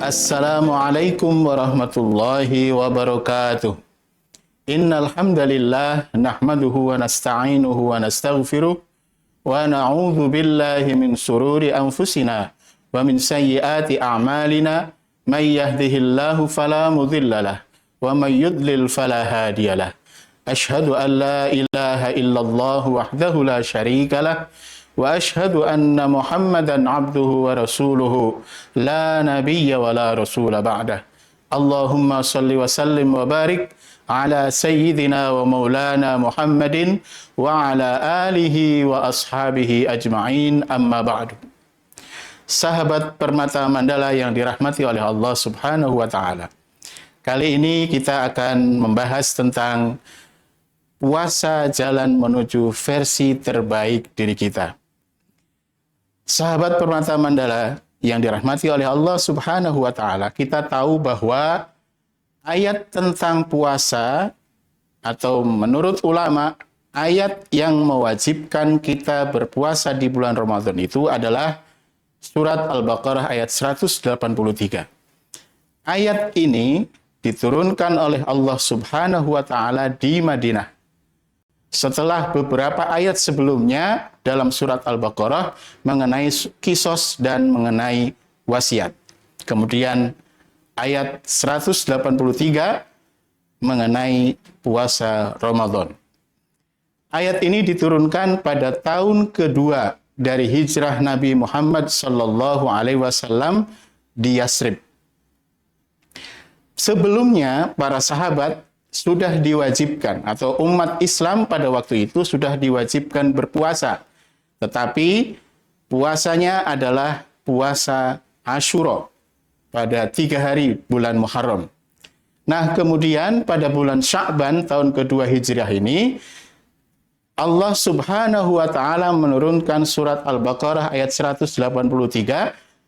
Assalamualaikum warahmatullahi wabarakatuh. Innal hamdalillah nahmaduhu wa nasta'inuhu wa nastaghfiruh wa na'udzu billahi min shururi anfusina wa min sayyiati a'malina may yahdihillahu fala mudhillalah wa may yudlil fala hadiyalah. Ashhadu an la ilaha illallah wahdahu la syarikalah wa ashhadu anna Muhammadan abduhu wa rasuluhu la nabiyya wa la rasula ba'dah. Allahumma salli wa sallim wa barik ala sayyidina wa maulana Muhammadin wa ala alihi wa ashabihi ajma'in, amma ba'du. Sahabat Permata Mandala yang dirahmati oleh Allah Subhanahu wa taala. Kali ini kita akan membahas tentang puasa jalan menuju versi terbaik diri kita. Sahabat Permata Mandala yang dirahmati oleh Allah Subhanahu wa taala, kita tahu bahwa ayat tentang puasa atau menurut ulama ayat yang mewajibkan kita berpuasa di bulan Ramadan itu adalah surat Al-Baqarah ayat 183. Ayat ini diturunkan oleh Allah Subhanahu wa taala di Madinah. Setelah beberapa ayat sebelumnya dalam surat Al-Baqarah mengenai kisos dan mengenai wasiat. Kemudian ayat 183 mengenai puasa Ramadan. Ayat ini diturunkan pada tahun kedua dari hijrah Nabi Muhammad sallallahu alaihi wasallam di Yasrib. Sebelumnya para sahabat sudah diwajibkan atau umat Islam pada waktu itu sudah diwajibkan berpuasa. Tetapi puasanya adalah puasa Asyura pada 3 hari bulan Muharram. Nah, kemudian pada bulan Sya'ban tahun kedua Hijriah ini Allah Subhanahu wa taala menurunkan surat Al-Baqarah ayat 183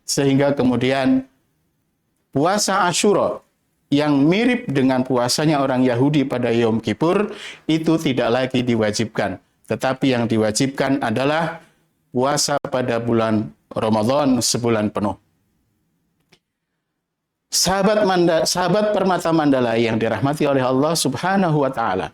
sehingga kemudian puasa Asyura yang mirip dengan puasanya orang Yahudi pada Yom Kippur itu tidak lagi diwajibkan. Tetapi yang diwajibkan adalah puasa pada bulan Ramadan sebulan penuh. Sahabat Permata Mandala yang dirahmati oleh Allah Subhanahu wa taala.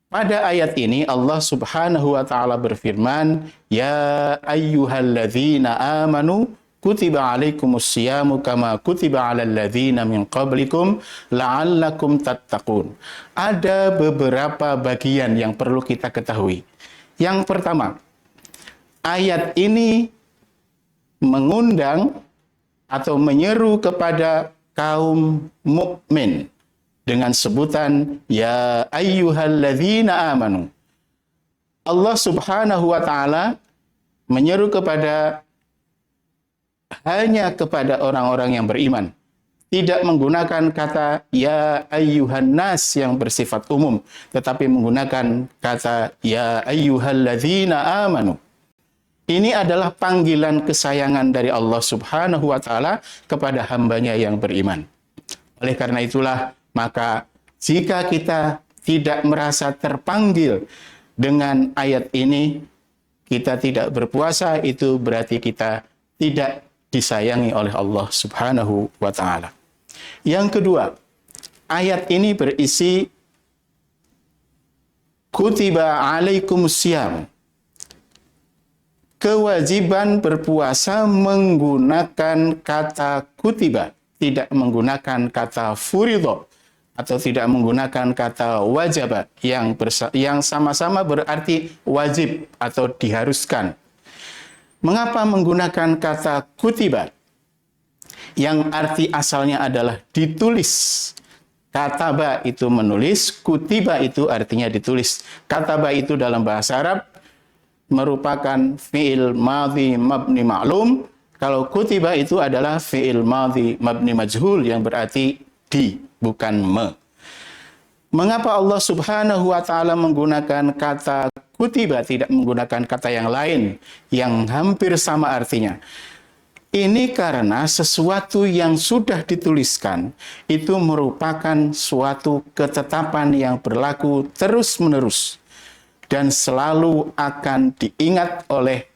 Pada ayat ini Allah Subhanahu wa taala berfirman, "Ya ayyuhalladzina amanu kutiba alaikumus siyamu kama kutiba alal ladzina min qablikum la'allakum tattaqun." Ada beberapa bagian yang perlu kita ketahui. Yang pertama, ayat ini mengundang atau menyeru kepada kaum mukmin dengan sebutan ya ayyuhalladzina amanu. Allah Subhanahu wa taala menyeru hanya kepada orang-orang yang beriman. Tidak menggunakan kata ya ayyuhan nas yang bersifat umum, tetapi menggunakan kata ya ayyuhalladzina amanu. Ini adalah panggilan kesayangan dari Allah Subhanahu wa taala kepada hambanya yang beriman. Oleh karena itulah, maka jika kita tidak merasa terpanggil dengan ayat ini, kita tidak berpuasa, itu berarti kita tidak disayangi oleh Allah Subhanahu wa taala. Yang kedua, ayat ini berisi kutiba alaikumus syiyam. Kewajiban berpuasa menggunakan kata kutiba, tidak menggunakan kata furidho atau tidak menggunakan kata wajaba yang sama-sama berarti wajib atau diharuskan. Mengapa menggunakan kata kutiba yang arti asalnya adalah ditulis? Kataba itu menulis, kutiba itu artinya ditulis. Kataba itu dalam bahasa Arab merupakan fi'il madhi mabni ma'lum. Kalau kutiba itu adalah fi'il madhi mabni majhul yang berarti di, bukan me. Mengapa Allah Subhanahu wa taala menggunakan kata kutiba, tidak menggunakan kata yang lain yang hampir sama artinya? Ini karena sesuatu yang sudah dituliskan itu merupakan suatu ketetapan yang berlaku terus-menerus dan selalu akan diingat oleh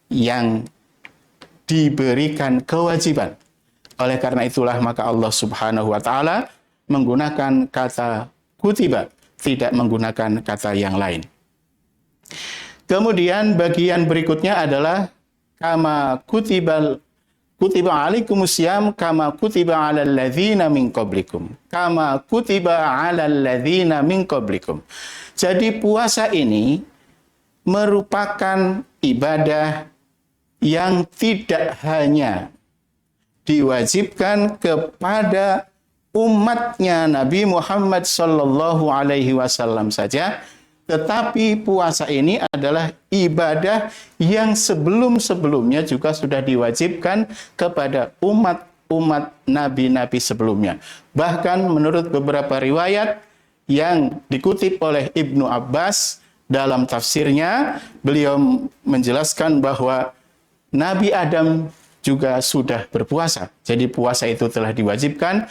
yang diberikan kewajiban. Oleh karena itulah maka Allah Subhanahu wa taala menggunakan kata kutiba, tidak menggunakan kata yang lain. Kemudian bagian berikutnya adalah kama kutiba alaikumusiyam kama kutiba alal ladzina min qablikum. Kama kutiba alal ladzina min qablikum. Jadi puasa ini merupakan ibadah yang tidak hanya diwajibkan kepada umatnya Nabi Muhammad sallallahu alaihi wasallam saja, tetapi puasa ini adalah ibadah yang sebelum-sebelumnya juga sudah diwajibkan kepada umat nabi-nabi sebelumnya. Bahkan menurut beberapa riwayat yang dikutip oleh Ibnu Abbas dalam tafsirnya, beliau menjelaskan bahwa Nabi Adam juga sudah berpuasa. Jadi puasa itu telah diwajibkan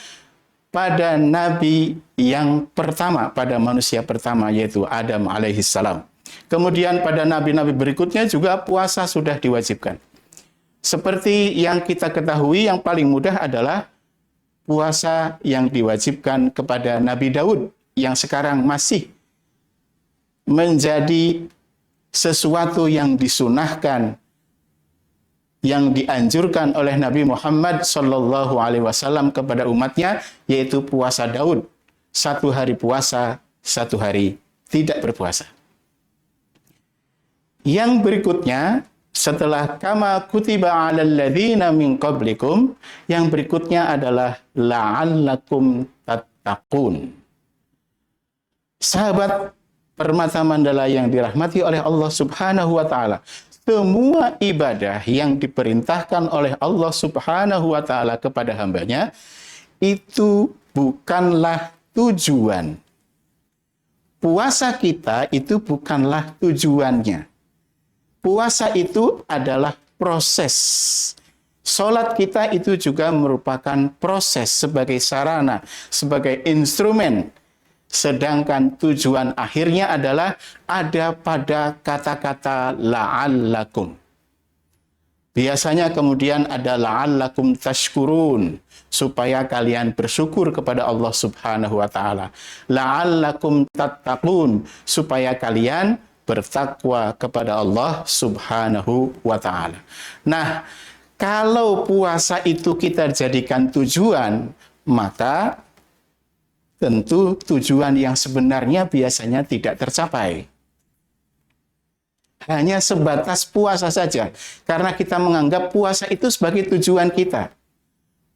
pada nabi yang pertama, pada manusia pertama, yaitu Adam alaihissalam. Kemudian pada nabi-nabi berikutnya juga puasa sudah diwajibkan. Seperti yang kita ketahui, yang paling mudah adalah puasa yang diwajibkan kepada Nabi Daud, yang sekarang masih menjadi sesuatu yang disunahkan, yang dianjurkan oleh Nabi Muhammad sallallahu alaihi wasallam kepada umatnya, yaitu puasa Daud. 1 hari puasa, 1 hari tidak berpuasa. Yang berikutnya, setelah kama kutiba 'alal ladzina min qablikum, yang berikutnya adalah la'allakum tattaqun. Sahabat Permata Mandala yang dirahmati oleh Allah Subhanahu wa taala, semua ibadah yang diperintahkan oleh Allah Subhanahu wa taala kepada hambanya itu bukanlah tujuan. Puasa kita itu bukanlah tujuannya. Puasa itu adalah proses. Salat kita itu juga merupakan proses sebagai sarana, sebagai instrumen. Sedangkan tujuan akhirnya adalah ada pada kata-kata la'allakum. Biasanya kemudian ada la'allakum tashkurun, supaya kalian bersyukur kepada Allah Subhanahu wa taala. La'allakum tattaqun, supaya kalian bertakwa kepada Allah Subhanahu wa taala. Nah, kalau puasa itu kita jadikan tujuan, maka tentu tujuan yang sebenarnya biasanya tidak tercapai. Hanya sebatas puasa saja. Karena kita menganggap puasa itu sebagai tujuan kita.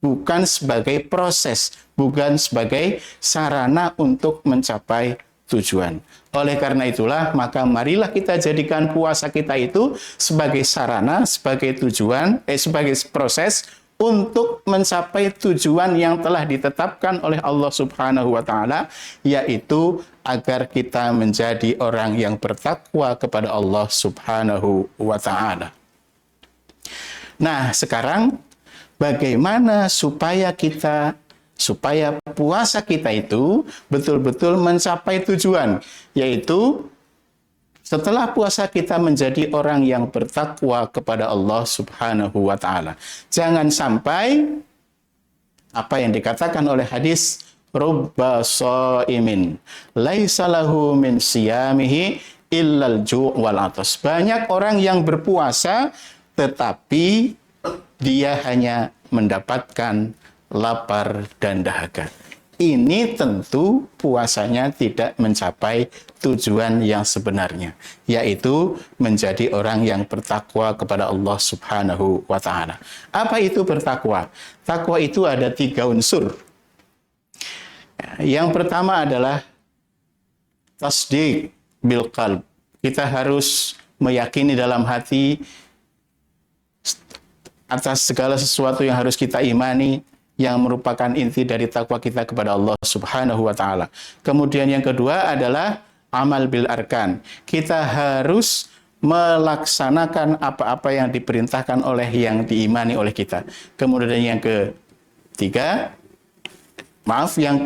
Bukan sebagai proses. Bukan sebagai sarana untuk mencapai tujuan. Oleh karena itulah, maka marilah kita jadikan puasa kita itu sebagai sarana, sebagai tujuan, sebagai proses untuk mencapai tujuan yang telah ditetapkan oleh Allah Subhanahu wa taala, yaitu agar kita menjadi orang yang bertakwa kepada Allah Subhanahu wa taala. Nah, sekarang bagaimana supaya puasa kita itu betul-betul mencapai tujuan, yaitu setelah puasa kita menjadi orang yang bertakwa kepada Allah Subhanahu wa taala. Jangan sampai apa yang dikatakan oleh hadis rubba shaimin laisa lahu min siyamihi illal ju' wal atas. Banyak orang yang berpuasa tetapi dia hanya mendapatkan lapar dan dahaga. Ini tentu puasanya tidak mencapai tujuan yang sebenarnya, yaitu menjadi orang yang bertakwa kepada Allah Subhanahu wa taala. Apa itu bertakwa? Takwa itu ada 3 unsur. Yang pertama adalah tasdik bil qalb. Kita harus meyakini dalam hati atas segala sesuatu yang harus kita imani, yang merupakan inti dari takwa kita kepada Allah Subhanahu wa taala. Kemudian yang kedua adalah amal bil arkan. Kita harus melaksanakan apa-apa yang diperintahkan oleh yang diimani oleh kita. Kemudian yang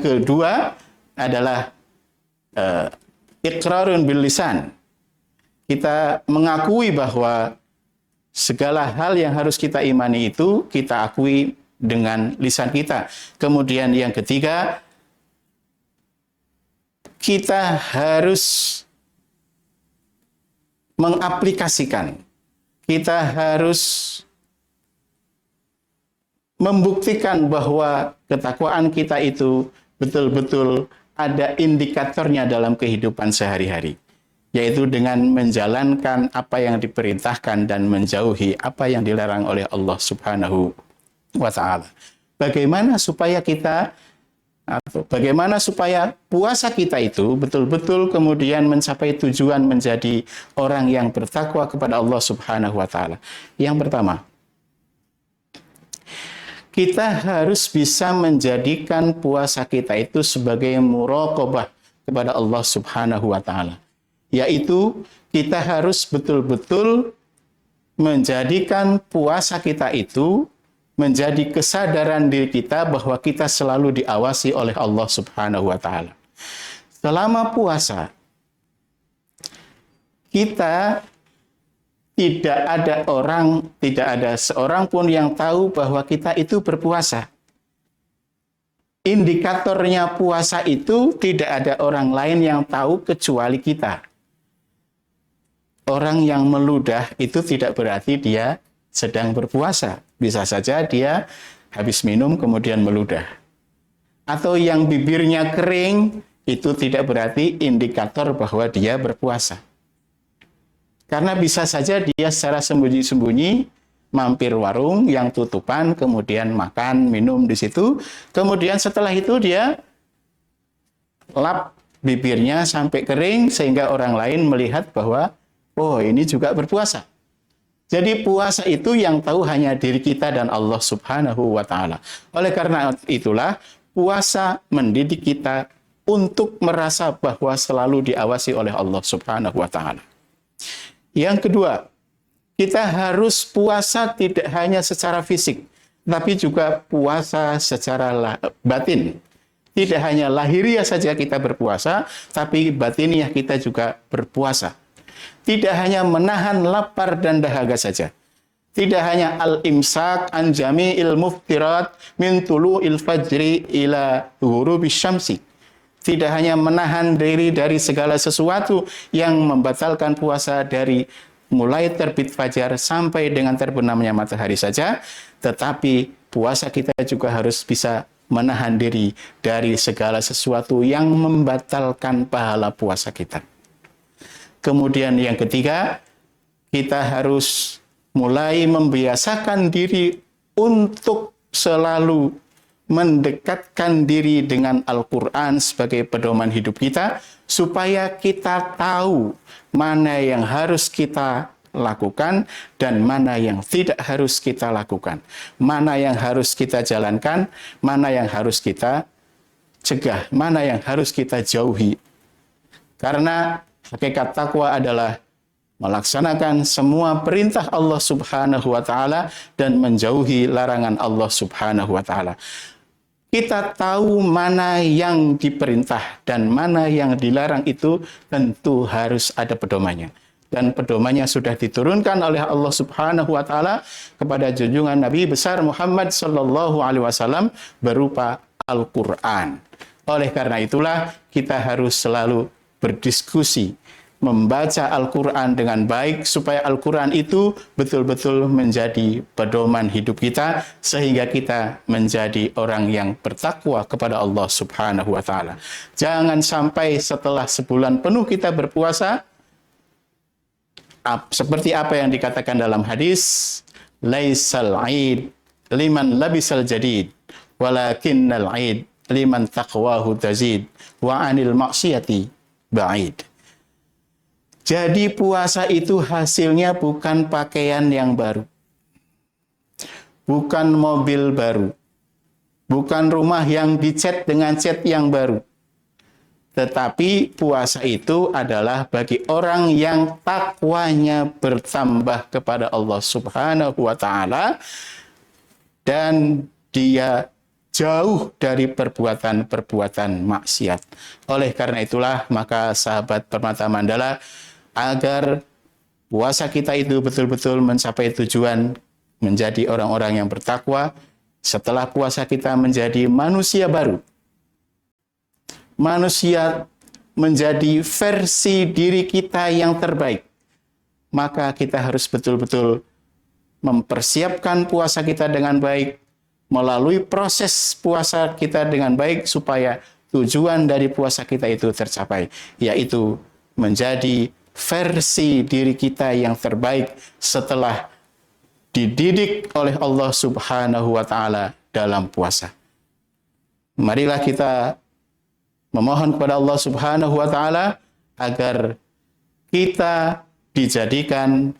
kedua adalah iqrarun bil lisan. Kita mengakui bahwa segala hal yang harus kita imani itu kita akui dengan lisan kita. Kemudian yang ketiga, kita harus mengaplikasikan. Kita harus membuktikan bahwa ketakwaan kita itu betul-betul ada indikatornya dalam kehidupan sehari-hari, yaitu dengan menjalankan apa yang diperintahkan dan menjauhi apa yang dilarang oleh Allah Subhanahu wa Ta'ala. Bagaimana supaya puasa kita itu betul-betul kemudian mencapai tujuan menjadi orang yang bertakwa kepada Allah Subhanahu wa Ta'ala? Yang pertama, kita harus bisa menjadikan puasa kita itu sebagai muraqabah kepada Allah Subhanahu wa Ta'ala, yaitu kita harus betul-betul menjadikan puasa kita itu menjadi kesadaran diri kita bahwa kita selalu diawasi oleh Allah Subhanahu wa Ta'ala. Selama puasa, kita tidak ada seorang pun yang tahu bahwa kita itu berpuasa. Indikatornya puasa itu tidak ada orang lain yang tahu kecuali kita. Orang yang meludah itu tidak berarti dia sedang berpuasa. Bisa saja dia habis minum kemudian meludah. Atau yang bibirnya kering itu tidak berarti indikator bahwa dia berpuasa. Karena bisa saja dia secara sembunyi-sembunyi mampir warung yang tutupan, kemudian makan, minum di situ. Kemudian setelah itu dia lap bibirnya sampai kering sehingga orang lain melihat bahwa, oh ini juga berpuasa. Jadi puasa itu yang tahu hanya diri kita dan Allah Subhanahu wa Ta'ala. Oleh karena itulah puasa mendidik kita untuk merasa bahwa selalu diawasi oleh Allah Subhanahu wa Ta'ala. Yang kedua, kita harus puasa tidak hanya secara fisik, tapi juga puasa secara batin. Tidak hanya lahiriah saja kita berpuasa, tapi batiniah kita juga berpuasa. Tidak hanya menahan lapar dan dahaga saja. Tidak hanya al-imsak an jami'il muftirat min tulu'il fajri ila ghurubis syamsi. Tidak hanya menahan diri dari segala sesuatu yang membatalkan puasa dari mulai terbit fajar sampai dengan terbenamnya matahari saja, tetapi puasa kita juga harus bisa menahan diri dari segala sesuatu yang membatalkan pahala puasa kita. Kemudian yang ketiga, kita harus mulai membiasakan diri untuk selalu mendekatkan diri dengan Al-Quran sebagai pedoman hidup kita, supaya kita tahu mana yang harus kita lakukan dan mana yang tidak harus kita lakukan, mana yang harus kita jalankan, mana yang harus kita cegah, mana yang harus kita jauhi. Karena hakikat takwa adalah melaksanakan semua perintah Allah Subhanahu wa Ta'ala dan menjauhi larangan Allah Subhanahu wa Ta'ala. Kita tahu mana yang diperintah dan mana yang dilarang itu tentu harus ada pedomannya. Dan pedomannya sudah diturunkan oleh Allah Subhanahu wa Ta'ala kepada junjungan Nabi besar Muhammad sallallahu alaihi wasallam berupa Al-Qur'an. Oleh karena itulah kita harus selalu berdiskusi, membaca Al-Quran dengan baik, supaya Al-Quran itu betul-betul menjadi pedoman hidup kita, sehingga kita menjadi orang yang bertakwa kepada Allah Subhanahu wa Ta'ala. Jangan sampai setelah sebulan penuh kita berpuasa, seperti apa yang dikatakan dalam hadis, laisal aid liman labisal jadid, walakinnal aid liman taqwahu tazid, wa anil maksiyati ba'id. Jadi puasa itu hasilnya bukan pakaian yang baru, bukan mobil baru, bukan rumah yang dicat dengan cat yang baru. Tetapi puasa itu adalah bagi orang yang takwanya bertambah kepada Allah Subhanahu wa Ta'ala dan dia jauh dari perbuatan-perbuatan maksiat. Oleh karena itulah, maka sahabat Permata Mandala, agar puasa kita itu betul-betul mencapai tujuan menjadi orang-orang yang bertakwa, Setelah puasa kita menjadi manusia baru. Manusia menjadi versi diri kita yang terbaik. Maka kita harus betul-betul mempersiapkan puasa kita dengan baik, melalui proses puasa kita dengan baik supaya tujuan dari puasa kita itu tercapai, yaitu menjadi versi diri kita yang terbaik setelah dididik oleh Allah Subhanahu wa taala dalam puasa. Marilah kita memohon kepada Allah Subhanahu wa taala agar kita dijadikan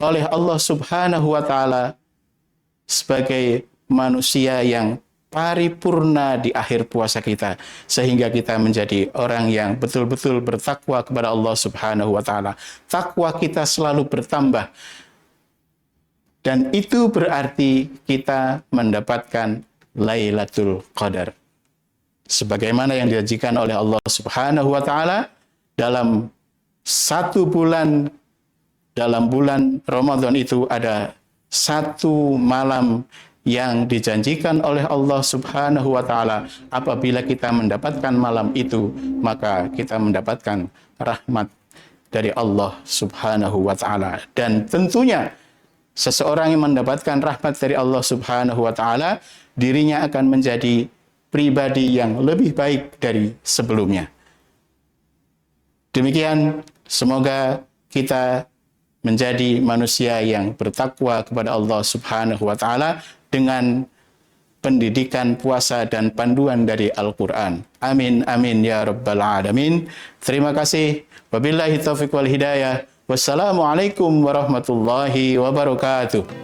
oleh Allah Subhanahu wa taala sebagai manusia yang paripurna di akhir puasa kita, sehingga kita menjadi orang yang betul-betul bertakwa kepada Allah Subhanahu wa taala. Takwa kita selalu bertambah. Dan itu berarti kita mendapatkan Lailatul Qadar. Sebagaimana yang dijanjikan oleh Allah Subhanahu wa taala dalam satu bulan, dalam bulan Ramadan itu ada satu malam yang dijanjikan oleh Allah Subhanahu wa taala. Apabila kita mendapatkan malam itu, maka kita mendapatkan rahmat dari Allah Subhanahu wa taala. Dan tentunya seseorang yang mendapatkan rahmat dari Allah Subhanahu wa taala, dirinya akan menjadi pribadi yang lebih baik dari sebelumnya. Demikian, semoga kita menjadi manusia yang bertakwa kepada Allah Subhanahu wa taala dengan pendidikan puasa dan panduan dari Al-Qur'an. Amin amin ya rabbal alamin. Terima kasih. Wabillahi taufiq wal hidayah. Wassalamualaikum warahmatullahi wabarakatuh.